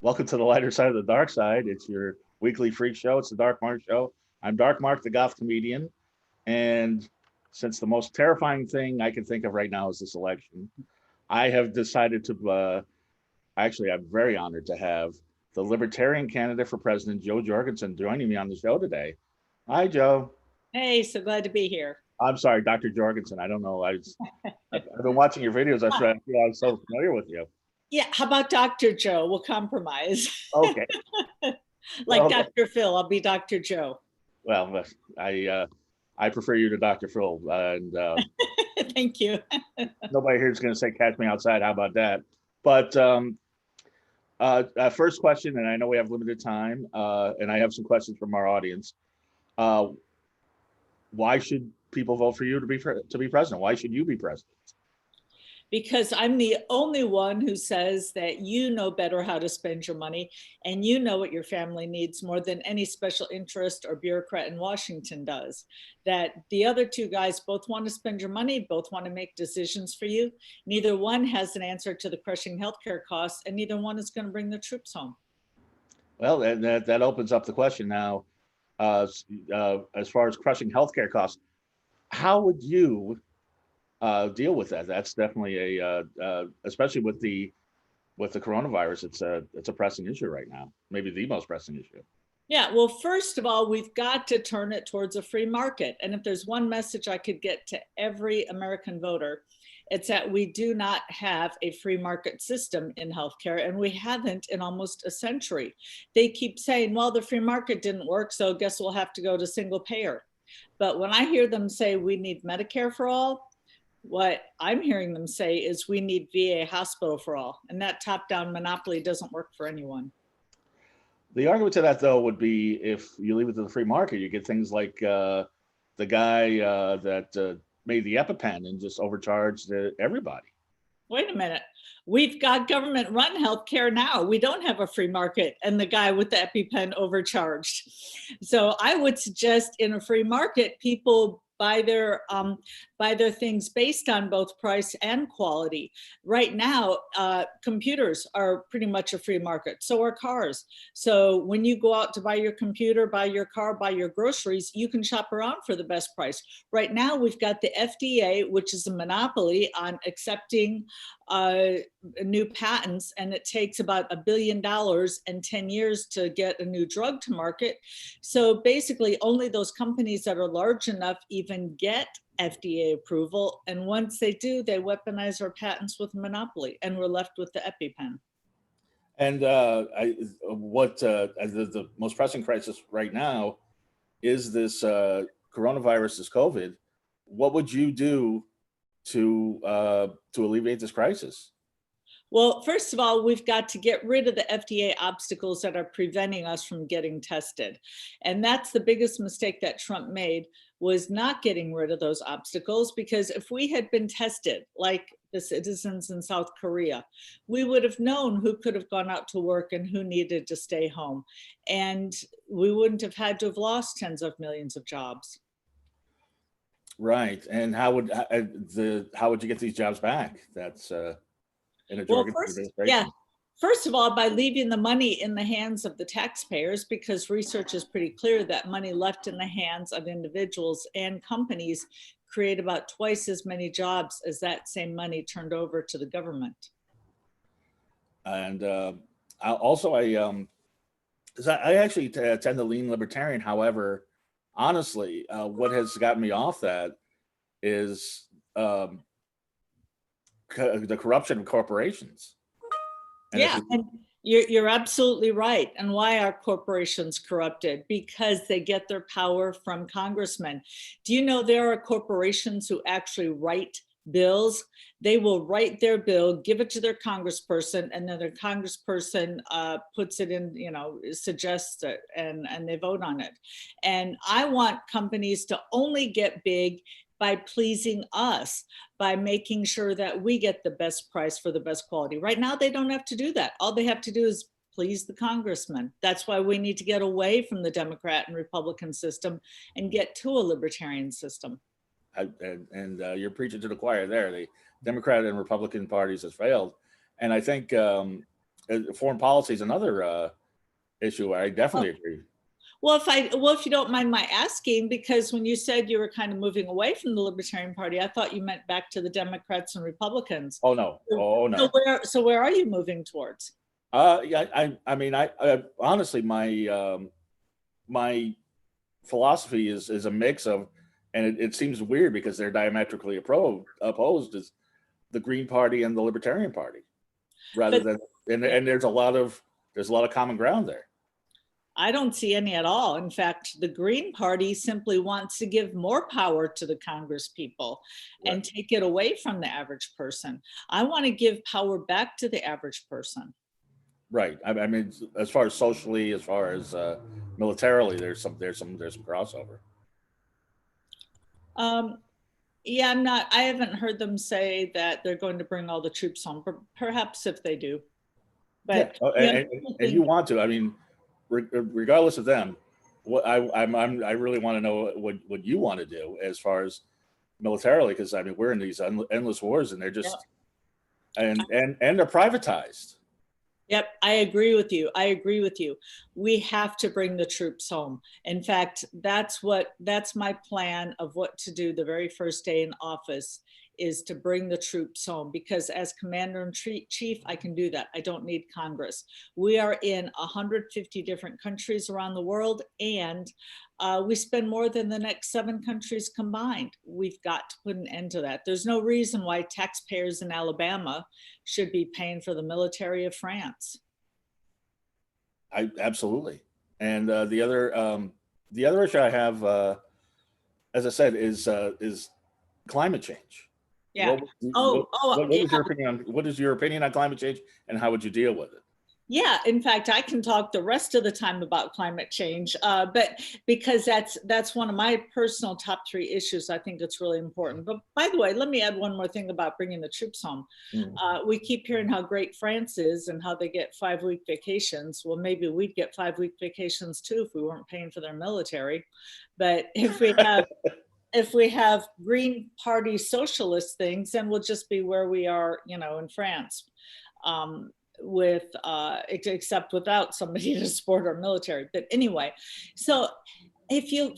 Welcome to the lighter side of the dark side. It's your weekly freak show. It's the Dark Mark Show. I'm Dark Mark, the goth comedian. And since the most terrifying thing I can think of right now is this election, I have decided to, actually, I'm very honored to have the Libertarian candidate for President Jo Jorgensen joining me on the show today. Hi, Joe. Hey, so glad to be here. I'm sorry, Dr. Jorgensen. I don't know. I've been watching your videos. I feel I'm so familiar with you. Yeah, how about Dr. Joe? We'll compromise. Okay. Like Well, Dr. Phil, I'll be Dr. Joe. Well, I prefer you to Dr. Phil, and Thank you. nobody here is going to say "catch me outside." How about that? But first question, and I know we have limited time, and I have some questions from our audience. Why should people vote for you to be president? Why should you be president? Because I'm the only one who says that you know better how to spend your money and you know what your family needs more than any special interest or bureaucrat in Washington does. That the other two guys both want to spend your money, both want to make decisions for you. Neither one has an answer to the crushing healthcare costs, and neither one is going to bring the troops home. Well, that opens up the question now. As far as crushing healthcare costs, how would you deal with that? That's definitely especially with the coronavirus. It's a pressing issue right now, maybe the most pressing issue. Yeah, well, first of all, we've got to turn it towards a free market. And if there's one message I could get to every American voter, it's that we do not have a free market system in healthcare, and we haven't in almost a century. They keep saying, well, the free market didn't work, so I guess we'll have to go to single payer. But when I hear them say we need Medicare for all, what I'm hearing them say is we need VA hospital for all, and that top-down monopoly doesn't work for anyone. The argument to that, though, would be if you leave it to the free market, you get things like the guy that made the EpiPen and just overcharged everybody. Wait a minute. We've got government-run healthcare now. We don't have a free market, and the guy with the EpiPen overcharged. So I would suggest in a free market, people buy their things based on both price and quality. Right now, computers are pretty much a free market. So are cars. So when you go out to buy your computer, buy your car, buy your groceries, you can shop around for the best price. Right now, we've got the FDA, which is a monopoly on accepting new patents, and it takes about $1 billion and 10 years to get a new drug to market. So basically, only those companies that are large enough even get FDA approval, and once they do, they weaponize our patents with monopoly, and we're left with the EpiPen. And the most pressing crisis right now is this coronavirus, this COVID. What would you do to alleviate this crisis? Well, first of all, we've got to get rid of the FDA obstacles that are preventing us from getting tested. And that's the biggest mistake that Trump made, was not getting rid of those obstacles, because if we had been tested like the citizens in South Korea, we would have known who could have gone out to work and who needed to stay home. And we wouldn't have had to have lost tens of millions of jobs. Right. And how would you get these jobs back? That's in a Jorgensen administration. Yeah. First of all, by leaving the money in the hands of the taxpayers, because research is pretty clear that money left in the hands of individuals and companies create about twice as many jobs as that same money turned over to the government. And I actually tend to lean libertarian. However, honestly, what has gotten me off that is the corruption of corporations. And and you're absolutely right. And why are corporations corrupted? Because they get their power from congressmen. Do you know there are corporations who actually write bills? They will write their bill, give it to their congressperson, and then their congressperson puts it in, suggests it, and they vote on it. And I want companies to only get big by pleasing us, by making sure that we get the best price for the best quality. Right now, they don't have to do that. All they have to do is please the congressman. That's why we need to get away from the Democrat and Republican system and get to a libertarian system. And you're preaching to the choir there. The Democrat and Republican parties has failed. And I think foreign policy is another issue. I definitely agree. Well, if you don't mind my asking, because when you said you were kind of moving away from the Libertarian Party, I thought you meant back to the Democrats and Republicans. Oh no, oh no. So where are you moving towards? Yeah, I mean, I honestly, my philosophy is a mix of, and it seems weird because they're diametrically opposed, is the Green Party and the Libertarian Party, rather than, and there's a lot of common ground there. I don't see any at all. In fact, the Green Party simply wants to give more power to the Congress people and take it away from the average person. I want to give power back to the average person. Right. I mean, as far as socially, as far as militarily, there's some crossover. Yeah, I haven't heard them say that they're going to bring all the troops home, but perhaps if they do. But yeah. And you want to, I mean, regardless of them, what I really want to know what you want to do as far as militarily, because I mean, we're in these endless wars, and they're just and they're privatized. Yep, I agree with you. We have to bring the troops home. In fact, that's my plan of what to do the very first day in office, is to bring the troops home, because as commander-in-chief, I can do that. I don't need Congress. We are in 150 different countries around the world, and we spend more than the next 7 countries combined. We've got to put an end to that. There's no reason why taxpayers in Alabama should be paying for the military of France. Absolutely. And the other issue I have, as I said, is climate change. Yeah. What is your opinion on climate change, and how would you deal with it? Yeah, in fact, I can talk the rest of the time about climate change, but because that's one of my personal top 3 issues, I think it's really important. But by the way, let me add one more thing about bringing the troops home. We keep hearing how great France is and how they get 5-week vacations. Well, maybe we'd get 5-week vacations too if we weren't paying for their military. But if we have Green Party socialist things, then we'll just be where we are, in France. Except without somebody to support our military. But anyway, so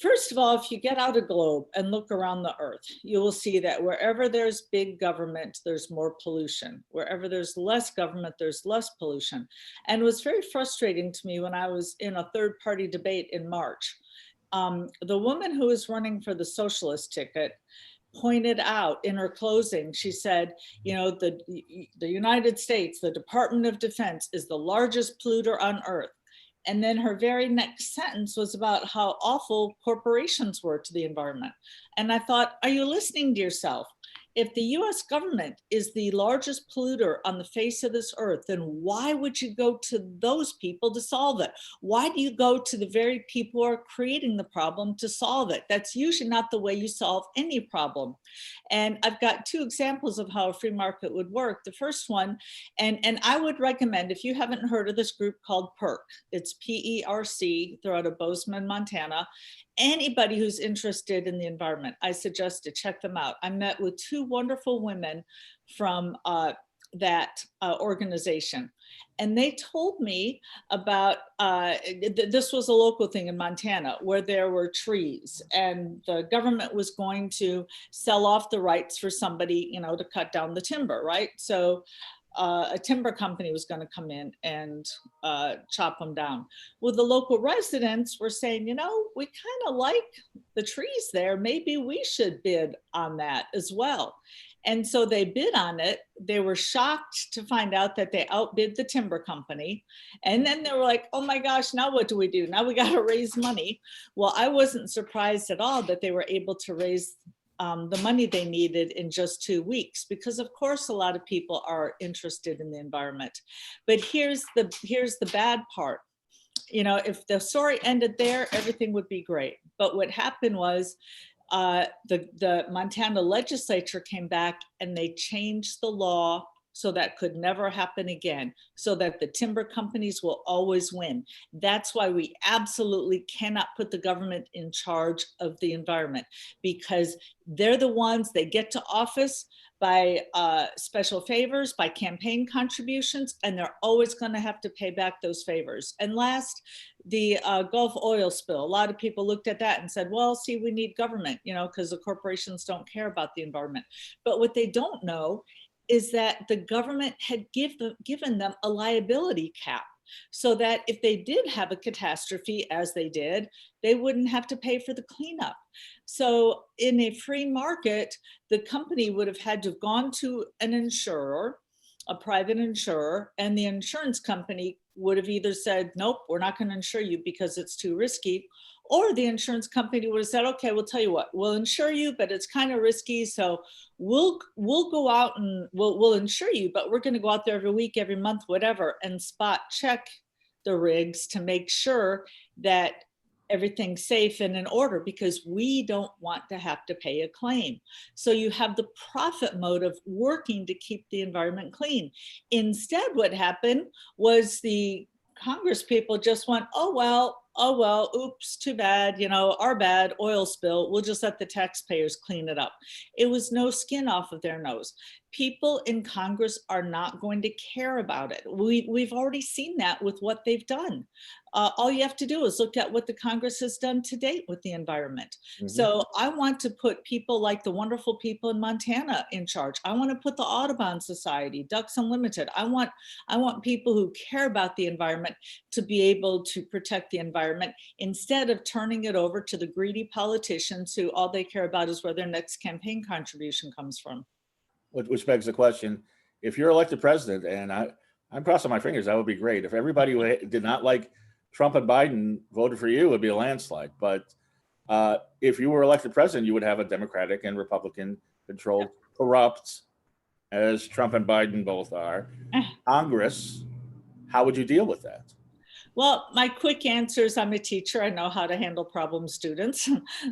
first of all, if you get out a globe and look around the earth, you will see that wherever there's big government, there's more pollution. Wherever there's less government, there's less pollution. And it was very frustrating to me when I was in a third-party debate in March. The woman who was running for the socialist ticket pointed out in her closing, she said, the United States, the Department of Defense, is the largest polluter on earth. And then her very next sentence was about how awful corporations were to the environment. And I thought, are you listening to yourself? If the US government is the largest polluter on the face of this earth, then why would you go to those people to solve it? Why do you go to the very people who are creating the problem to solve it? That's usually not the way you solve any problem. And I've got 2 examples of how a free market would work. The first one, and I would recommend, if you haven't heard of this group called PERC, it's PERC, they're out of Bozeman, Montana. Anybody who's interested in the environment, I suggest to check them out. I met with 2 wonderful women from that organization. And they told me about, this was a local thing in Montana where there were trees and the government was going to sell off the rights for somebody, to cut down the timber, right? So a timber company was going to come in and chop them down. Well, the local residents were saying, we kind of like the trees there. Maybe we should bid on that as well. And so they bid on it. They were shocked to find out that they outbid the timber company. And then they were like, oh my gosh, now what do we do? Now we got to raise money. Well, I wasn't surprised at all that they were able to raise the money they needed in just 2 weeks, because of course a lot of people are interested in the environment. But here's the bad part. If the story ended there, everything would be great. But what happened was the Montana legislature came back and they changed the law so that could never happen again, so that the timber companies will always win. That's why we absolutely cannot put the government in charge of the environment, because they're the ones that get to office, by special favors, by campaign contributions, and they're always going to have to pay back those favors. And last, the Gulf oil spill. A lot of people looked at that and said, well, see, we need government, you know, because the corporations don't care about the environment. But what they don't know is that the government had given them a liability cap, so that if they did have a catastrophe, as they did, they wouldn't have to pay for the cleanup. So in a free market, the company would have had to have gone to an insurer, a private insurer, and the insurance company would have either said, nope, we're not going to insure you because it's too risky, or the insurance company would have said, okay, we'll tell you what, we'll insure you, but it's kind of risky, so we'll go out and we'll insure you, but we're going to go out there every week, every month, whatever, and spot check the rigs to make sure that everything's safe and in order, because we don't want to have to pay a claim. So you have the profit motive working to keep the environment clean. Instead, what happened was the Congress people just went, oh, well, oops, too bad, you know, our bad, oil spill, we'll just let the taxpayers clean it up. It was no skin off of their nose. People in Congress are not going to care about it. We've already seen that with what they've done. All you have to do is look at what the Congress has done to date with the environment. Mm-hmm. So I want to put people like the wonderful people in Montana in charge. I want to put the Audubon Society, Ducks Unlimited. I want people who care about the environment to be able to protect the environment, instead of turning it over to the greedy politicians who all they care about is where their next campaign contribution comes from. Which begs the question, if you're elected president, and I'm crossing my fingers, that would be great. If everybody who did not like Trump and Biden voted for you, it would be a landslide. But if you were elected president, you would have a Democratic and Republican controlled, corrupt, as Trump and Biden both are, Congress. How would you deal with that? Well, my quick answer is I'm a teacher. I know how to handle problem students.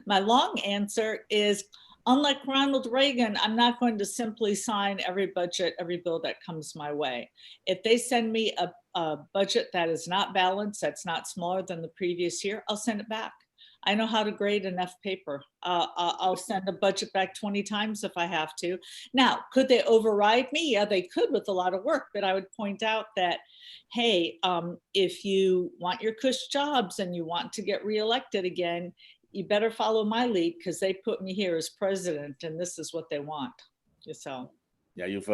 My long answer is, unlike Ronald Reagan, I'm not going to simply sign every budget, every bill that comes my way. If they send me a budget that is not balanced, that's not smaller than the previous year, I'll send it back. I know how to grade an F paper. I'll send a budget back 20 times if I have to. Now, could they override me? Yeah, they could with a lot of work, but I would point out that, hey, if you want your cush jobs and you want to get reelected again, you better follow my lead, because they put me here as president and this is what they want. So yeah, you've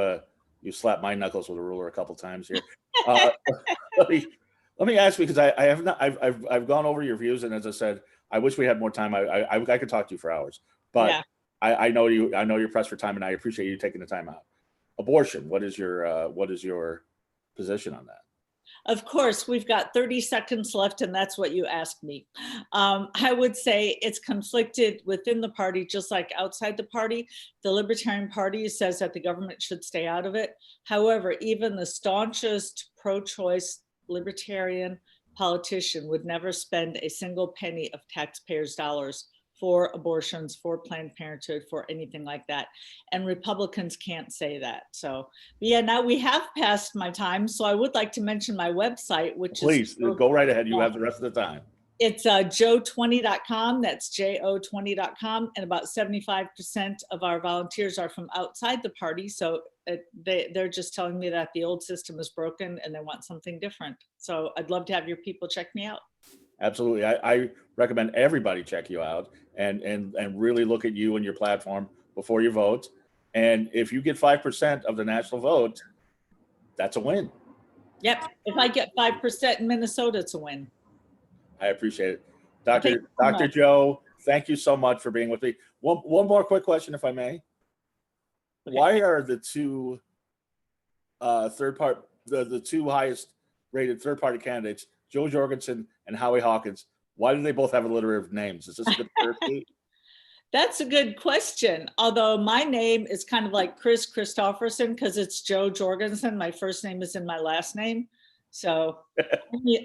slapped my knuckles with a ruler a couple times here. Let me ask you, because I've gone over your views, and as I said, I wish we had more time. I could talk to you for hours, but yeah. I know you're pressed for time, and I appreciate you taking the time out. Abortion, what is your position on that? Of course, we've got 30 seconds left, and that's what you asked me. I would say it's conflicted within the party, just like outside the party. The Libertarian Party says that the government should stay out of it. However, even the staunchest pro-choice Libertarian politician would never spend a single penny of taxpayers' dollars for abortions, for Planned Parenthood, for anything like that. And Republicans can't say that. So yeah, now we have passed my time. So I would like to mention my website, which Please, go right ahead. You have the rest of the time. It's jo20.com. That's jo20.com. And about 75% of our volunteers are from outside the party. So they're just telling me that the old system is broken and they want something different. So I'd love to have your people check me out. Absolutely. I recommend everybody check you out and really look at you and your platform before you vote. And if you get 5% of the national vote, that's a win. Yep. If I get 5% in Minnesota, it's a win. I appreciate it. Dr. Jo, thank you so much for being with me. One more quick question, if I may. Okay. Why are the two the two highest rated third-party candidates, Jo Jorgensen and Howie Hawkins, why do they both have alliterative names? Is this a good therapy? That's a good question. Although my name is kind of like Chris Christopherson, because it's Jo Jorgensen. My first name is in my last name. So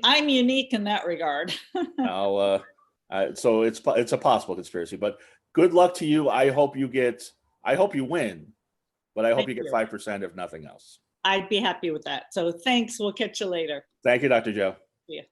I'm unique in that regard. So it's a possible conspiracy, but good luck to you. I hope you win, but I hope you get 5% if nothing else. I'd be happy with that. So thanks. We'll catch you later. Thank you, Dr. Jo. Yeah.